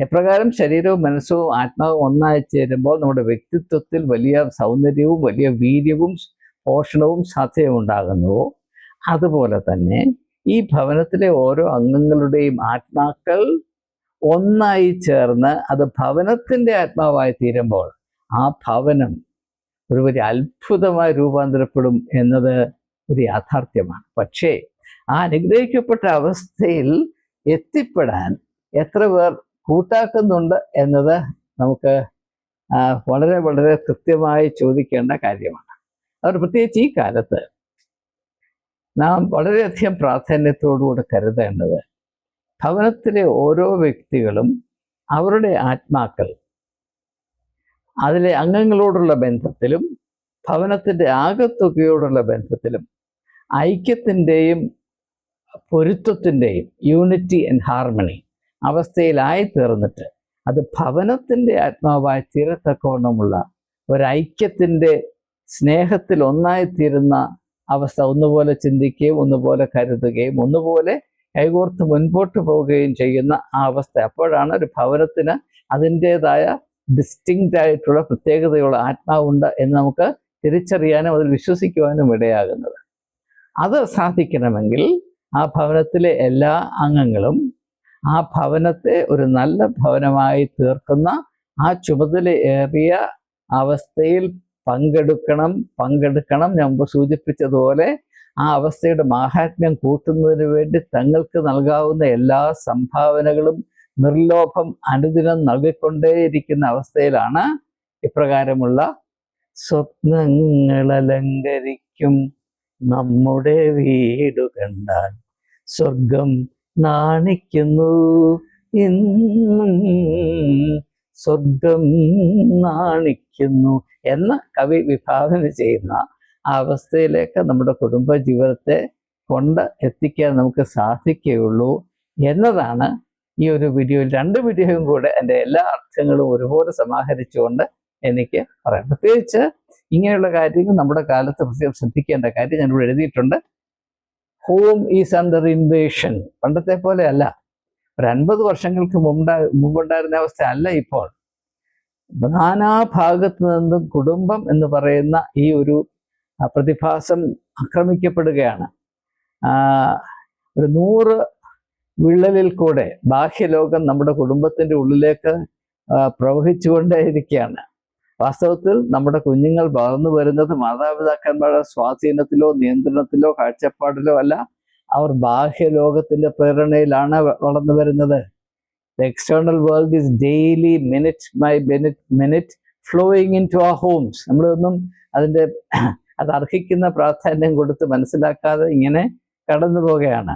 എപ്രകാരം ശരീരവും മനസ്സും ആത്മാവും ഒന്നായി ചേരുമ്പോൾ നമ്മുടെ വ്യക്തിത്വത്തിൽ വലിയ സൗന്ദര്യവും വലിയ വീര്യവും പോഷണവും സാധ്യതയും ഉണ്ടാകുന്നുവോ, അതുപോലെ തന്നെ ഈ ഭവനത്തിലെ ഓരോ അംഗങ്ങളുടെയും ആത്മാക്കൾ ഒന്നായി ചേർന്ന് അത് ഭവനത്തിൻ്റെ ആത്മാവായി തീരുമ്പോൾ ആ ഭവനം ഒരു വലിയ അത്ഭുതമായി രൂപാന്തരപ്പെടും എന്നത് ഒരു യാഥാർത്ഥ്യമാണ്. പക്ഷേ ആ അനുഗ്രഹിക്കപ്പെട്ട അവസ്ഥയിൽ എത്തിപ്പെടാൻ എത്ര പേർ കൂട്ടാക്കുന്നുണ്ട് എന്നത് നമുക്ക് വളരെ വളരെ കൃത്യമായി ചോദിക്കേണ്ട കാര്യമാണ്. അവർ പ്രത്യേകിച്ച് ഈ കാലത്ത് നാം വളരെയധികം പ്രാധാന്യത്തോടുകൂടി കരുതേണ്ടത് ഭവനത്തിലെ ഓരോ വ്യക്തികളും അവരുടെ ആത്മാക്കൾ അതിലെ അംഗങ്ങളോടുള്ള ബന്ധത്തിലും ഭവനത്തിൻ്റെ ആകത്തുകയോടുള്ള ബന്ധത്തിലും ഐക്യത്തിൻ്റെയും പൊരുത്തത്തിൻ്റെയും യൂണിറ്റി ആൻഡ് ഹാർമണി അവസ്ഥയിലായി തീർന്നിട്ട് അത് ഭവനത്തിൻ്റെ ആത്മാവായി തീരത്തക്കവണ്ണമുള്ള ഒരൈക്യത്തിൻ്റെ സ്നേഹത്തിൽ ഒന്നായിത്തീരുന്ന അവസ്ഥ, ഒന്നുപോലെ ചിന്തിക്കുകയും ഒന്നുപോലെ കരുതുകയും ഒന്നുപോലെ കൈകോർത്ത് മുൻപോട്ട് പോവുകയും ചെയ്യുന്ന ആ അവസ്ഥ. അപ്പോഴാണ് ഒരു ഭവനത്തിന് അതിൻ്റേതായ ഡിസ്റ്റിങ്ക്റ്റ് ആയിട്ടുള്ള പ്രത്യേകതയുള്ള ആത്മാവുണ്ട് എന്ന് നമുക്ക് തിരിച്ചറിയാനും അതിൽ വിശ്വസിക്കുവാനും ഇടയാകുന്നത്. അത് സാധിക്കണമെങ്കിൽ ആ ഭവനത്തിലെ എല്ലാ അംഗങ്ങളും ആ ഭവനത്തെ ഒരു നല്ല ഭവനമായി തീർക്കുന്ന ആ ചുമതലയേറിയ അവസ്ഥയിൽ പങ്കെടുക്കണം. ഞാൻ മുമ്പ് സൂചിപ്പിച്ചതുപോലെ ആ അവസ്ഥയുടെ മാഹാത്മ്യം കൂട്ടുന്നതിന് വേണ്ടി തങ്ങൾക്ക് നൽകാവുന്ന എല്ലാ സംഭാവനകളും നിർലോഭം അനുദിനം നൽകിക്കൊണ്ടേയിരിക്കുന്ന അവസ്ഥയിലാണ് ഇപ്രകാരമുള്ള സ്വപ്നങ്ങളലങ്കരിക്കും നമ്മുടെ വീടു കണ്ടാൽ സ്വർഗം നാണിക്കുന്നു ഇന്നും സ്വർഗം നാണിക്കുന്നു എന്ന് കവി വിഭാവന ചെയ്യുന്ന ആ അവസ്ഥയിലേക്ക് നമ്മുടെ കുടുംബ ജീവിതത്തെ കൊണ്ട് എത്തിക്കാൻ നമുക്ക് സാധിക്കുകയുള്ളൂ എന്നതാണ് ഈ ഒരു വീഡിയോയിൽ. 2 വീഡിയോയും കൂടെ എൻ്റെ എല്ലാ അർത്ഥങ്ങളും ഒരുപോലെ സമാഹരിച്ചുകൊണ്ട് എനിക്ക് പറയാം. പ്രത്യേകിച്ച് ഇങ്ങനെയുള്ള കാര്യങ്ങൾ നമ്മുടെ കാലത്ത് പ്രത്യേകം ശ്രദ്ധിക്കേണ്ട കാര്യം ഞാനിവിടെ എഴുതിയിട്ടുണ്ട്. Home is under invasion. പണ്ടത്തെ പോലെ അല്ല, ഒരു 50 വർഷങ്ങൾക്ക് മുമ്പുണ്ടായിരുന്ന അവസ്ഥ അല്ല ഇപ്പോൾ. നാനാഭാഗത്ത് നിന്നും കുടുംബം എന്ന് പറയുന്ന ഈ ഒരു പ്രതിഭാസം ആക്രമിക്കപ്പെടുകയാണ്. ഒരു 100 വിള്ളലിൽ കൂടെ ബാഹ്യലോകം നമ്മുടെ കുടുംബത്തിൻ്റെ ഉള്ളിലേക്ക് പ്രവഹിച്ചുകൊണ്ടേയിരിക്കുകയാണ്. വാസ്തവത്തിൽ നമ്മുടെ കുഞ്ഞുങ്ങൾ വളർന്നു വരുന്നത് മാതാപിതാക്കന്മാരുടെ സ്വാധീനത്തിലോ നിയന്ത്രണത്തിലോ കാഴ്ചപ്പാടിലോ അല്ല, അവർ ബാഹ്യലോകത്തിൻ്റെ പ്രേരണയിലാണ് വളർന്നു വരുന്നത്. The external world is daily, minute by minute, flowing in to our homes. നമ്മളൊന്നും അതിൻ്റെ അത് അർഹിക്കുന്ന പ്രാധാന്യം കൊടുത്ത് മനസ്സിലാക്കാതെ ഇങ്ങനെ കടന്നു പോവുകയാണ്.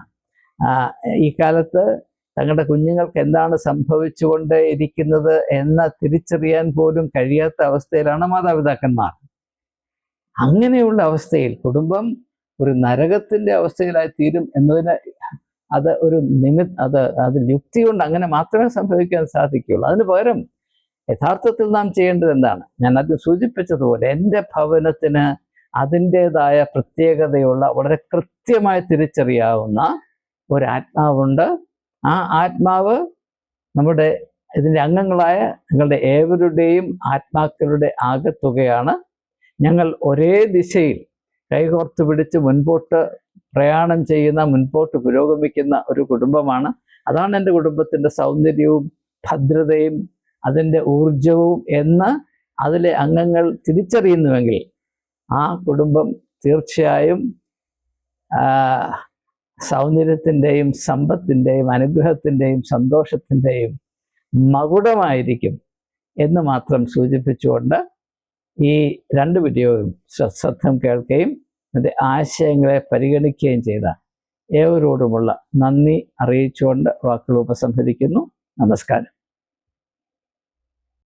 ഈ കാലത്ത് തങ്ങളുടെ കുഞ്ഞുങ്ങൾക്ക് എന്താണ് സംഭവിച്ചുകൊണ്ട് ഇരിക്കുന്നത് എന്ന് തിരിച്ചറിയാൻ പോലും കഴിയാത്ത അവസ്ഥയിലാണ് മാതാപിതാക്കന്മാർ. അങ്ങനെയുള്ള അവസ്ഥയിൽ കുടുംബം ഒരു നരകത്തിൻ്റെ അവസ്ഥയിലായി തീരും എന്നതിന് അത് ഒരു അത് യുക്തി കൊണ്ട് അങ്ങനെ മാത്രമേ സംഭവിക്കാൻ സാധിക്കുകയുള്ളൂ. അതിന് പകരം യഥാർത്ഥത്തിൽ നാം ചെയ്യേണ്ടത് എന്താണ്? ഞാൻ അത് സൂചിപ്പിച്ചതുപോലെ എൻ്റെ ഭവനത്തിന് അതിൻ്റേതായ പ്രത്യേകതയുള്ള വളരെ കൃത്യമായി തിരിച്ചറിയാവുന്ന ഒരാത്മാവുണ്ട്. ആ ആത്മാവ് നമ്മുടെ ഇതിൻ്റെ അംഗങ്ങളായ നിങ്ങളുടെ ഏവരുടെയും ആത്മാക്കളുടെ ആകെത്തുകയാണ്. ഞങ്ങൾ ഒരേ ദിശയിൽ കൈകോർത്ത് പിടിച്ച് മുൻപോട്ട് പ്രയാണം ചെയ്യുന്ന, മുൻപോട്ട് പുരോഗമിക്കുന്ന ഒരു കുടുംബമാണ്. അതാണ് എൻ്റെ കുടുംബത്തിൻ്റെ സൗന്ദര്യവും ഭദ്രതയും അതിൻ്റെ ഊർജവും എന്ന് അതിലെ അംഗങ്ങൾ തിരിച്ചറിയുന്നുവെങ്കിൽ ആ കുടുംബം തീർച്ചയായും സൗന്ദര്യത്തിൻ്റെയും സമ്പത്തിൻ്റെയും അനുഗ്രഹത്തിൻ്റെയും സന്തോഷത്തിൻ്റെയും മകുടമായിരിക്കും എന്ന് മാത്രം സൂചിപ്പിച്ചുകൊണ്ട് ഈ 2 വീഡിയോയും ശ്രദ്ധം കേൾക്കുകയും അതിൻ്റെ ആശയങ്ങളെ പരിഗണിക്കുകയും ചെയ്ത ഏവരോടുമുള്ള നന്ദി അറിയിച്ചുകൊണ്ട് വാക്കുകൾ ഉപസംഹരിക്കുന്നു. നമസ്കാരം.